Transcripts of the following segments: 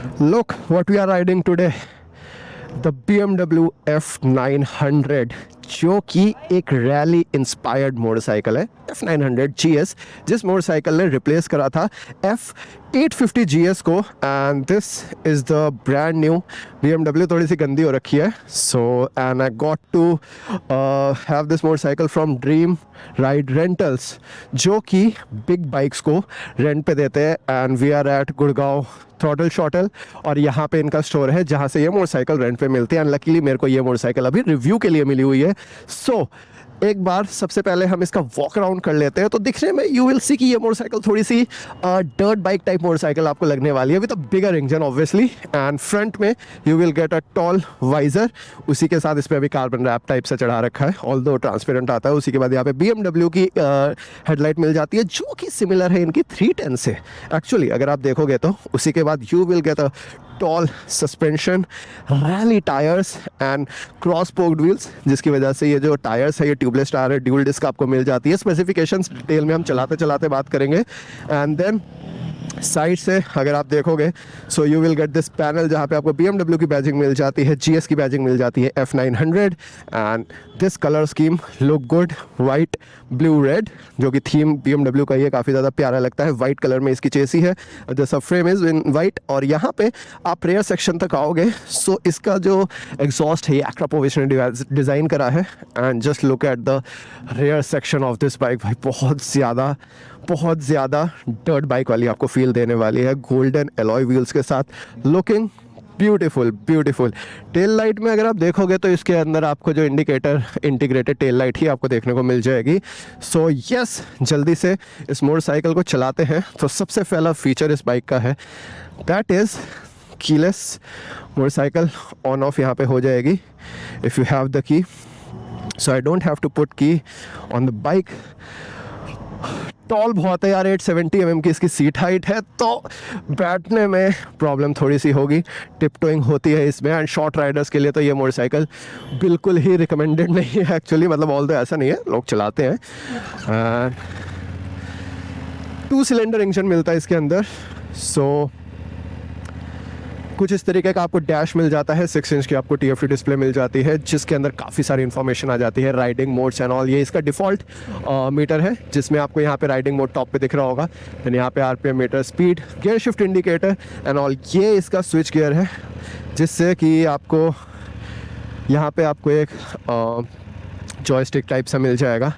Look what we are riding today. The BMW F900 जो कि एक रैली इंस्पायर्ड मोटरसाइकिल है F900 GS, जिस मोटरसाइकिल ने रिप्लेस करा था F850 GS को. And this is the brand new BMW. थोड़ी सी गंदी हो रखी है. So and I got to have this motorcycle from dream ride rentals, जो कि बिग बाइक्स को रेंट पे देते हैं. And we are at Gurgaon throttle shottle, और यहाँ पे इनका स्टोर है जहाँ से ये मोटरसाइकिल रेंट पे मिलती है. एंड लकीली मेरे को ये मोटरसाइकिल अभी रिव्यू के लिए मिली हुई है. सो एक बार सबसे पहले हम इसका वॉक अराउंड कर लेते हैं. तो दिखने में यू विल सी कि ये मोटरसाइकिल थोड़ी सी डर्ट बाइक टाइप मोटरसाइकिल आपको लगने वाली है, with a bigger engine obviously. And front में you will get a tall visor. उसी के साथ इस पर अभी कार्बन रैप टाइप से चढ़ा रखा है, ऑल्दो ट्रांसपेरेंट आता है. उसी के बाद यहाँ पे BMW की हेडलाइट मिल जाती है, जो कि सिमिलर है इनकी 310 से एक्चुअली अगर आप देखोगे तो. उसी के बाद you will get a toll suspension, rally tyres and cross poked wheels, जिसकी वजह से ये जो टायर्स है ये ट्यूबलेस टायर है, ड्यूल डिस्क आपको मिल जाती है. स्पेसिफिकेशंस डिटेल में हम चलाते चलाते बात करेंगे. एंड देन साइड से अगर आप देखोगे so you will get this panel जहाँ पे आपको BMW की बैजिंग मिल जाती है, GS की बैजिंग मिल जाती है F900. And this colour scheme look good, white blue red, जो कि थीम BMW का ये काफ़ी ज़्यादा प्यारा लगता है. वाइट कलर में इसकी चेसी है, the sub frame is in white. और यहाँ पे आप रेयर सेक्शन तक आओगे सो इसका जो एग्जॉस्ट है ये एक्रापोविच ने डिज़ाइन करा है. And just look at the rear section of this bike. भाई बहुत ज़्यादा डर्ट बाइक वाली आपको फील देने वाली है, गोल्डन एलॉय व्हील्स के साथ. Looking beautiful. टेल लाइट में अगर आप देखोगे तो इसके अंदर आपको जो इंडिकेटर इंटीग्रेटेड टेल लाइट ही आपको देखने को मिल जाएगी. सो यस, जल्दी से इस मोटरसाइकिल को चलाते हैं. तो सबसे पहला फीचर इस बाइक का है, that is keyless. Motorcycle on off यहाँ पे हो जाएगी if you have the key. So I don't have to put key on the bike. Tall बहुत है यार, 870 mm की इसकी सीट हाइट है, तो बैठने में प्रॉब्लम थोड़ी सी होगी. टिपटोइंग होती है इसमें. एंड शॉर्ट राइडर्स के लिए तो ये मोटरसाइकिल बिल्कुल ही रिकमेंडेड नहीं है एक्चुअली. मतलब ऑल तो ऐसा नहीं है, लोग चलाते हैं. 2 सिलेंडर इंजन मिलता है इसके अंदर. सो कुछ इस तरीके का आपको डैश मिल जाता है. 6 इंच की आपको TFT डिस्प्ले मिल जाती है, जिसके अंदर काफ़ी सारी इन्फॉर्मेशन आ जाती है, राइडिंग मोड्स एंड ऑल. ये इसका डिफ़ॉल्ट मीटर है, जिसमें आपको यहाँ पे राइडिंग मोड टॉप पे दिख रहा होगा. देन यहाँ पे RPM meter, speed, gear shift indicator and all. ये इसका स्विच गियर है, जिससे कि आपको यहाँ पे आपको एक जॉयस्टिक टाइप सा मिल जाएगा.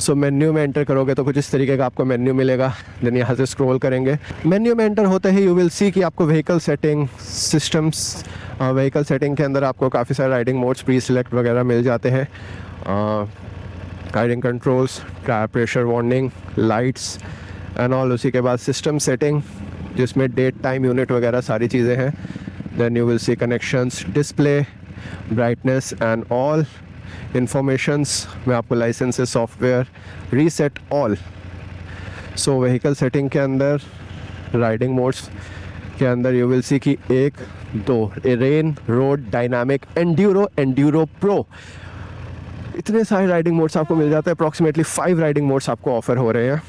सो मेन्यू में एंटर करोगे तो कुछ इस तरीके का आपको मेन्यू मिलेगा. देन यहाँ से स्क्रॉल करेंगे. मेन्यू में एंटर होते ही यू विल सी कि आपको vehicle setting systems, vehicle setting के अंदर आपको काफ़ी सारे राइडिंग मोड्स प्री सिलेक्ट वगैरह मिल जाते हैं. Riding controls, tyre pressure warning, lights and all. उसी के बाद सिस्टम सेटिंग, जिसमें डेट, टाइम, यूनिट वगैरह सारी चीज़ें हैं. Then you will see connections, display, brightness and all. Informations में आपको licences, software, reset all. So vehicle setting के अंदर राइडिंग मोड्स के अंदर यू विल सी कि 1, 2 rain, road, dynamic, Enduro pro, इतने सारे राइडिंग मोड्स आपको मिल जाते हैं. अप्रॉक्सीमेटली 5 राइडिंग मोड्स आपको ऑफर हो रहे हैं,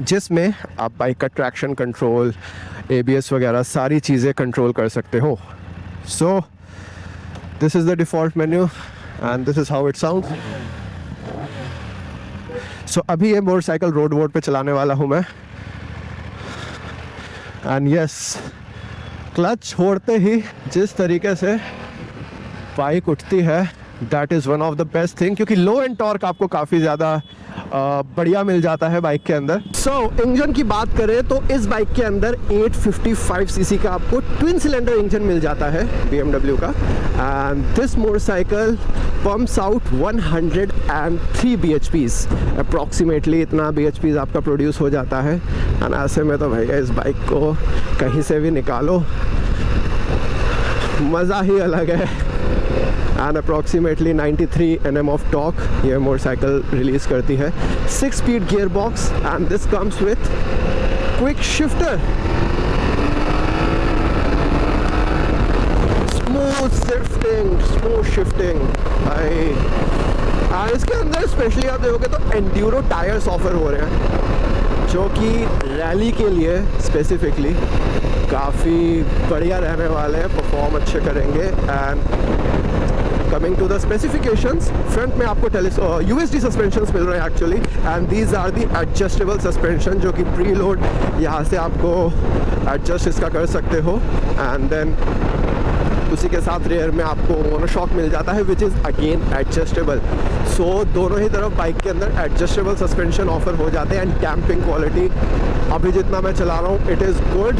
जिसमें आप बाइक का ट्रैक्शन कंट्रोल, ABS वगैरह सारी चीज़ें कंट्रोल कर सकते हो. So this is the default menu and this is how it sounds. So अभी ये मोटरसाइकिल रोड पे चलाने वाला हूँ मैं. एंड यस, क्लच छोड़ते ही जिस तरीके से बाइक उठती है, that is one of the best thing, क्योंकि लो एंड टॉर्क आपको काफ़ी ज़्यादा बढ़िया मिल जाता है बाइक के अंदर. सो इंजन की बात करें तो इस बाइक के अंदर 855 सीसी का आपको ट्विन सिलेंडर इंजन मिल जाता है BMW का. And this motorcycle pumps out 103 BHPs. Approximately इतना BHPs आपका प्रोड्यूस हो जाता है. एंड ऐसे में तो भैया इस बाइक को कहीं से भी निकालो, मज़ा ही अलग है. And approximately 93 Nm of torque ये मोटरसाइकिल रिलीज़ करती है. 6 speed gear box and this comes with quick shifter, smooth shifting भाई. और इसके अंदर स्पेशली आप देखोगे तो एंड्यूरो टायर्स ऑफर हो रहे हैं, जो कि रैली के लिए स्पेसिफिकली काफ़ी बढ़िया रहने वाले हैं, परफॉर्म अच्छे करेंगे। And coming to the specifications, front में आपको USD सस्पेंशंस मिल रहे हैं actually, and these are the adjustable suspension, जो कि प्री लोड यहाँ से आपको एडजस्ट इसका कर सकते हो। एंड देन उसी के साथ रेयर में आपको मोनोशॉक मिल जाता है, विच इज़ अगेन एडजस्टेबल। सो दोनों ही तरफ बाइक के अंदर एडजस्टेबल सस्पेंशन ऑफर हो जाते हैं। एंड डैम्पिंग क्वालिटी अभी जितना मैं चला रहा हूँ, it is good.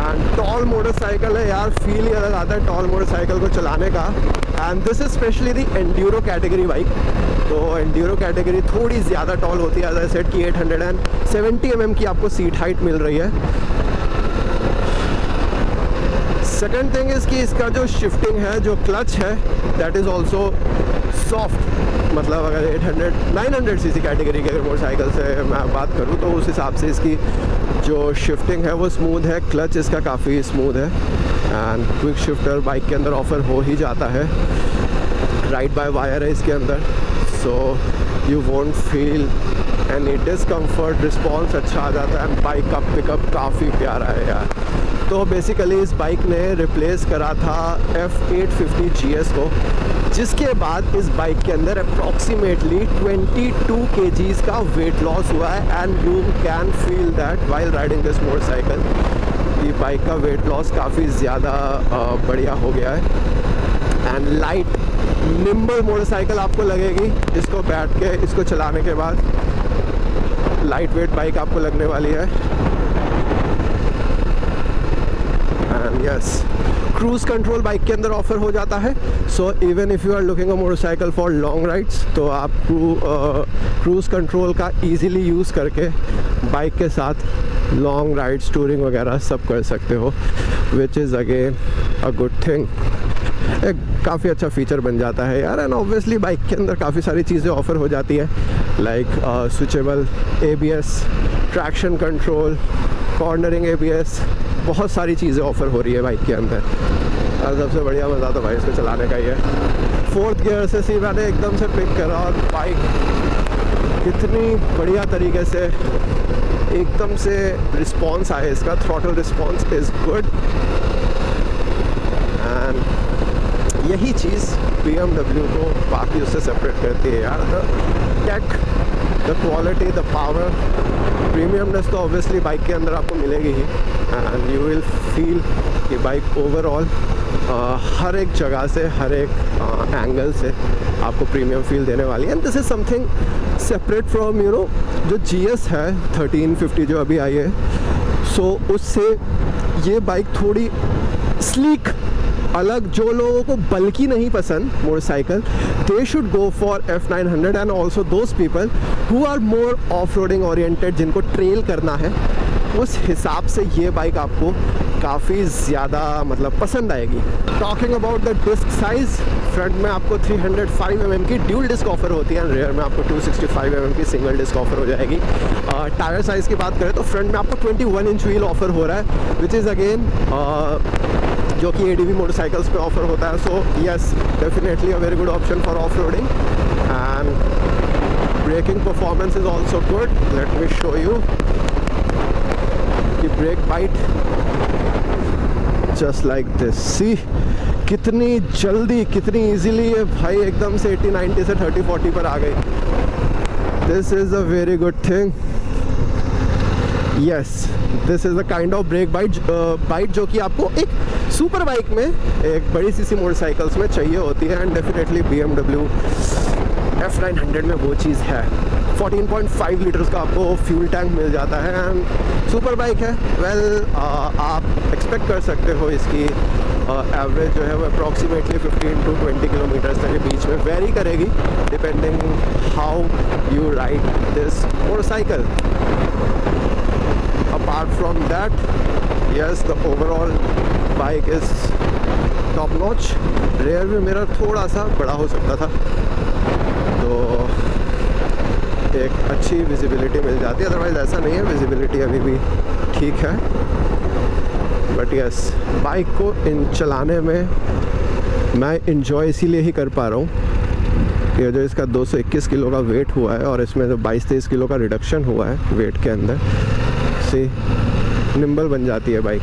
And tall motorcycle है यार, फील ही अलग आता है टॉल मोटरसाइकिल को चलाने का। And this is specially the Enduro category bike. तो एंड्यूरो कैटेगरी थोड़ी ज़्यादा टॉल होती है, एज आई सेड कि 870 mm की आपको सीट हाइट मिल रही है। सेकेंड थिंग इज़ कि इसका जो शिफ्टिंग है, जो क्लच है, दैट इज़ ऑल्सो सॉफ्ट। मतलब अगर 900 cc कैटेगरी की अगर मोटरसाइकिल से मैं बात करूँ तो उस हिसाब से इसकी जो शिफ्टिंग है वो स्मूथ है, क्लच इसका काफ़ी स्मूथ है। एंड क्विक शिफ्टर बाइक के अंदर ऑफर हो ही जाता है, राइड बाय वायर है इसके अंदर, so you won't feel any discomfort. Response अच्छा आ जाता है, एंड बाइक का पिकअप काफ़ी प्यारा है यार। तो बेसिकली इस बाइक ने रिप्लेस करा था F850 GS को, जिसके बाद इस बाइक के अंदर अप्रॉक्सीमेटली 22 kgs का वेट लॉस हुआ है। And you can feel that while riding this motorcycle. ये बाइक का वेट लॉस काफ़ी ज़्यादा बढ़िया हो गया है। एंड लाइट निम्बल मोटरसाइकिल आपको लगेगी इसको बैठ के, इसको चलाने के बाद लाइट वेट बाइक आपको लगने वाली है। And yes, cruise control bike के अंदर ऑफर हो जाता है। So even if you are looking a motorcycle for long rides, तो आप क्रूज़ कंट्रोल का इजीली यूज़ करके बाइक के साथ लॉन्ग राइड्स, टूरिंग वगैरह सब कर सकते हो, which is again a good thing. एक काफ़ी अच्छा फीचर बन जाता है यार। एंड ऑब्वियसली बाइक के अंदर काफ़ी सारी चीज़ें ऑफर हो जाती है, like switchable ABS, traction control, cornering ABS, बहुत सारी चीज़ें ऑफ़र हो रही है बाइक के अंदर। और सबसे बढ़िया मज़ा तो भाई इसको चलाने का ही है। 4th गियर से सी मैंने एकदम से पिक करा, और बाइक कितनी बढ़िया तरीके से एकदम से रिस्पॉन्स आए इसका। Throttle response is good. And यही चीज़ BMW को बाकी उससे सेपरेट करती है यार। The tech, the quality, the power, premiumness तो ऑब्वियसली बाइक के अंदर आपको मिलेगी ही। एंड यू विल फील कि बाइक ओवरऑल हर एक जगह से, हर एक एंगल से आपको प्रीमियम फील देने वाली है। And this is something separate from जो GS है 1350 जो अभी आई है। सो उससे ये बाइक थोड़ी स्लीक, अलग, जो लोगों को बल्कि नहीं पसंद motorcycle, they should go for F900। And also those people who are more off roading oriented, जिनको ट्रेल करना है, उस हिसाब से ये बाइक आपको काफ़ी ज़्यादा मतलब पसंद आएगी। Talking about the disc size, front में आपको 305 mm की ड्यूल डिस्क ऑफर होती है, रेयर में आपको 265 mm की सिंगल डिस्क ऑफर हो जाएगी। टायर साइज़ की बात करें तो फ्रंट में आपको 21 इंच व्हील ऑफर हो रहा है, विच इज़ अगेन जो कि ADV मोटरसाइकिल्स पे ऑफर होता है। So yes, definitely a very good option for off roading. And braking performance is also good. Let me show you कि brake bite just like this, see कितनी जल्दी, कितनी easily ये भाई एकदम से 80-90 से 30-40 पर आ गई। This is a very good thing. Yes, this is a kind of brake bite जो कि आपको एक सुपर बाइक में, एक बड़ी CC मोटरसाइकिल्स में चाहिए होती है। एंड डेफिनेटली BMW F900 में वो चीज़ है। 14.5 लीटर्स का आपको फ्यूल टैंक मिल जाता है। एंड सुपर बाइक है। वेल आप एक्सपेक्ट कर सकते हो इसकी एवरेज जो है वो अप्रॉक्सीमेटली 15 to 20 किलोमीटर्स तक के बीच में वेरी करेगी, depending how you ride this motorcycle. Apart from that, yes, the overall bike is top notch. Rear में मेरा थोड़ा सा बड़ा हो सकता था, तो एक अच्छी विजिबिलिटी मिल जाती है, अदरवाइज ऐसा नहीं है, विजिबिलिटी अभी भी ठीक है। बट यस, बाइक को चलाने में मैं इंजॉय इसीलिए ही कर पा रहा हूँ कि जो इसका 221 किलो का वेट हुआ है, और इसमें जो 22-23 किलो का रिडक्शन हुआ है वेट के अंदर, निम्बल बन जाती है बाइक।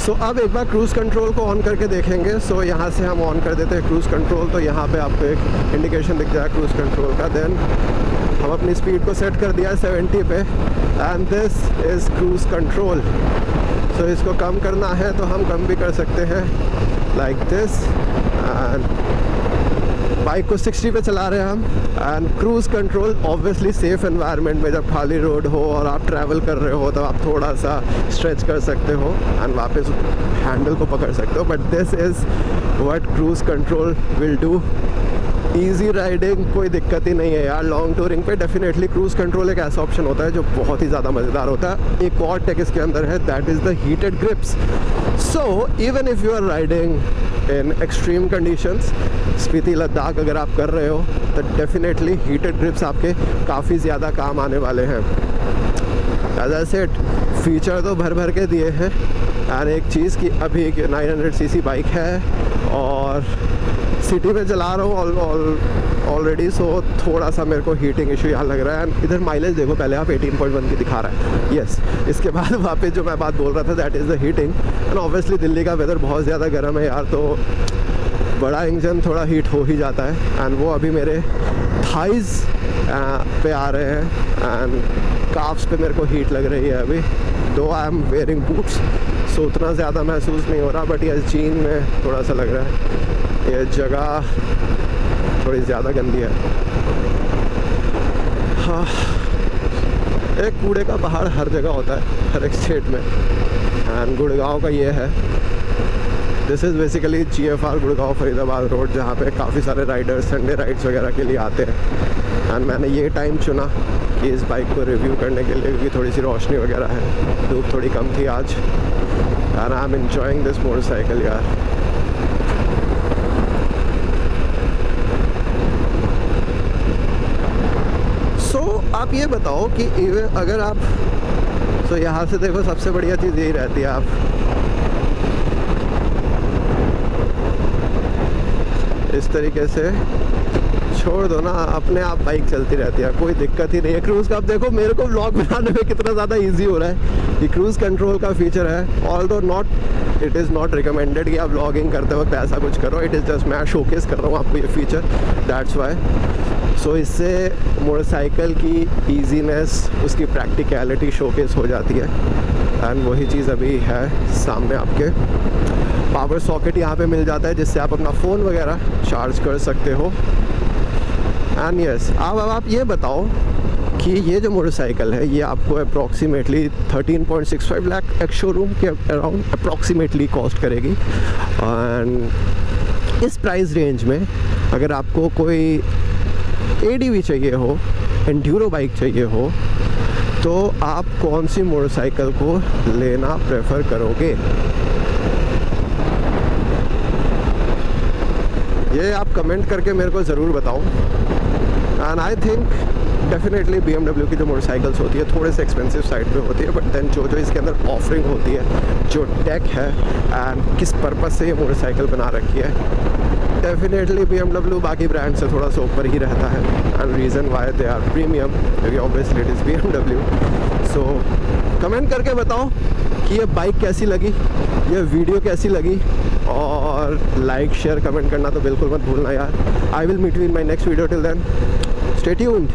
सो अब एक बार क्रूज़ कंट्रोल को ऑन करके देखेंगे। सो यहाँ से हम ऑन कर देते हैं क्रूज़ कंट्रोल, तो यहाँ पे आपको एक इंडिकेशन दिख जाए क्रूज़ कंट्रोल का। देन हम अपनी स्पीड को सेट कर दिया है 70 पे, and this is cruise control. So इसको कम करना है तो हम कम भी कर सकते हैं लाइक दिस, एंड बाइक को 60 पे चला रहे हैं हम। And cruise control obviously safe environment में, जब खाली रोड हो और आप ट्रैवल कर रहे हो, तो आप थोड़ा सा स्ट्रेच कर सकते हो एंड वापस हैंडल को पकड़ सकते हो। But this is what cruise control will do. Easy riding, कोई दिक्कत ही नहीं है यार। लॉन्ग टूरिंग पे डेफिनेटली क्रूज़ कंट्रोल एक ऐसा ऑप्शन होता है जो बहुत ही ज़्यादा मज़ेदार होता है। एक और टेक इसके अंदर है, that is the heated grips. So even if you are riding in extreme conditions, Spiti Ladakh अगर आप कर रहे हो, तो डेफिनेटली हीटेड ग्रिप्स आपके काफ़ी ज़्यादा काम आने वाले हैं। एज आई सेड, फीचर तो भर भर के दिए हैं। और एक चीज़ कि अभी 900cc बाइक है और सिटी में चला रहा हूँ ऑलरेडी, सो थोड़ा सा मेरे को हीटिंग इशू यहाँ लग रहा है। एंड इधर माइलेज देखो, पहले आप 18.1 की दिखा रहा है, यस। इसके बाद वापस जो मैं बात बोल रहा था, that is the heating. And obviously Delhi का वेदर बहुत ज़्यादा गर्म है यार, तो बड़ा इंजन थोड़ा हीट हो ही जाता है। एंड वो अभी मेरे थाइज़ पे आ रहे हैं एंड काफ्स पे मेरे को हीट लग रही है अभी। दो आई एम वेयरिंग बूट्स, सो उतना ज़्यादा महसूस नहीं हो रहा, बट ये जीन में थोड़ा सा लग रहा है। ये जगह थोड़ी ज़्यादा गंदी है। हाँ, एक कूड़े का पहाड़ हर जगह होता है, हर एक स्टेट में। एंड गुड़गांव का ये है, this is basically GFR Gurgaon Faridabad road, जहाँ पे काफ़ी सारे राइडर्स संडे राइड्स वगैरह के लिए आते हैं। एंड मैंने ये टाइम चुना कि इस बाइक को रिव्यू करने के लिए, क्योंकि थोड़ी सी रोशनी वगैरह है, धूप थोड़ी कम थी आज। And I am enjoying this motorcycle यार। आप ये बताओ कि अगर आप, तो यहाँ से देखो, सबसे बढ़िया चीज़ यही रहती है, आप इस तरीके से छोड़ दो ना, अपने आप बाइक चलती रहती है, कोई दिक्कत ही नहीं है। क्रूज़ का आप देखो, मेरे को व्लॉग बनाने में कितना ज़्यादा इजी हो रहा है। ये क्रूज़ कंट्रोल का फीचर है, although it is not recommended कि आप व्लॉगिंग करते वक्त ऐसा कुछ करो। इट इज़ जस्ट, मैं शोकेस कर रहा हूँ आपको ये फीचर, दैट्स वाई। सो इससे मोटरसाइकिल की ईजीनेस, उसकी प्रैक्टिकलिटी शोकेस हो जाती है। एंड वही चीज़ अभी है सामने आपके। पावर सॉकेट यहाँ पे मिल जाता है, जिससे आप अपना फ़ोन वगैरह चार्ज कर सकते हो। एंड यस, अब आप ये बताओ कि ये जो मोटरसाइकिल है, ये आपको अप्रॉक्सीमेटली 13.65 लाख एक्स शोरूम के अराउंड अप्रॉक्सीमेटली कॉस्ट करेगी। एंड इस प्राइस रेंज में अगर आपको कोई ADV चाहिए हो, एंड्यूरो बाइक चाहिए हो, तो आप कौन सी मोटरसाइकिल को लेना प्रेफर करोगे? ये आप कमेंट करके मेरे को ज़रूर बताओ। And I think definitely BMW की जो मोटरसाइकिल्स होती है थोड़े से एक्सपेंसिव साइड पे होती है, बट देन जो इसके अंदर ऑफरिंग होती है, जो टेक है एंड किस पर्पस से ये मोटरसाइकिल बना रखी है, डेफिनेटली BMW बाकी ब्रांड से थोड़ा सा ऊपर ही रहता है। And reason why they are premium, क्योंकि obviously it is BMW। So comment करके बताओ कि ये बाइक कैसी लगी, ये वीडियो कैसी लगी, और लाइक शेयर कमेंट करना तो बिल्कुल मत भूलना यार। I will meet you in my next video, till then stay tuned.